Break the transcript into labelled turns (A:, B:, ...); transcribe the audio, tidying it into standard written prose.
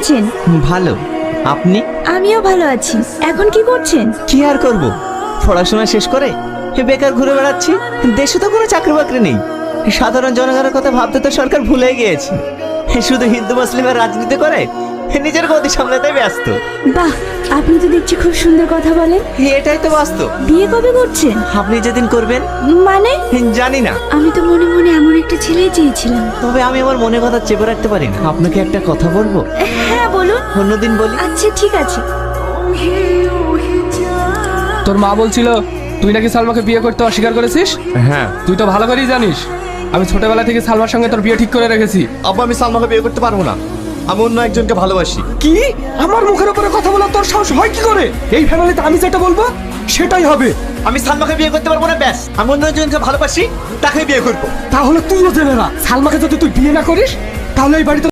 A: আছেন?
B: ভালো। আপনি?
A: আমিও ভালো আছি। এখন কি করছেন?
B: কি আর করব, পড়াশোনা শেষ করে বেকার ঘুরে বেড়াচ্ছি। দেশে তো কোনো চাকরি বাকরি নেই। সাধারণ জনগণের কথা ভাবতে তো সরকার ভুলে গিয়েছে। শুধু হিন্দু মুসলিমের রাজনীতি করে নিজের গতি সামলাতে ব্যস্ত।
A: বাহ, আপনি তো দেখছি খুব সুন্দর কথা বলেন।
B: এটাই তো বাস্তব।
A: বিয়ে কবে করছেন?
B: আপনি যেদিন করবেন।
A: মানে?
B: জানি না,
A: আমি তো মনে মনে এমন একটা ছেলেই চেয়েছিলাম।
B: তবে আমি আমার মনে কথা চেপে রাখতে পারি না। আপনাকে একটা কথা বলবো?
A: হ্যাঁ বলুন।
B: অন্যদিন বলি।
A: আচ্ছা ঠিক আছে।
C: তোর মা বলছিল তুই নাকি সালমাকে বিয়ে করতে অস্বীকার করেছিস।
D: হ্যাঁ
C: তুই তো ভালো করেই জানিস আমি ছোটবেলা থেকে সালমার সঙ্গে তোর বিয়ে ঠিক করে রেখেছি।
D: আব্বা, আমি সালমাকে বিয়ে করতে পারবো না। আমি অন্য একজনকে ভালোবাসি।
C: কি? আমার মুখের উপরে কথা বলার তোর সাহস হয় কি করে? এই ফ্যামিলিতে আমি যেটা বলবো সেটাই হবে।
B: আমি সালমাকে বিয়ে করতে পারবো না, ব্যাস। আমি অন্য একজনকে ভালোবাসি, তাকে বিয়ে করবো।
C: তাহলে তুইও জেনে না, সালমাকে যদি তুই বিয়ে না করিস তাহলে এই বাড়িতে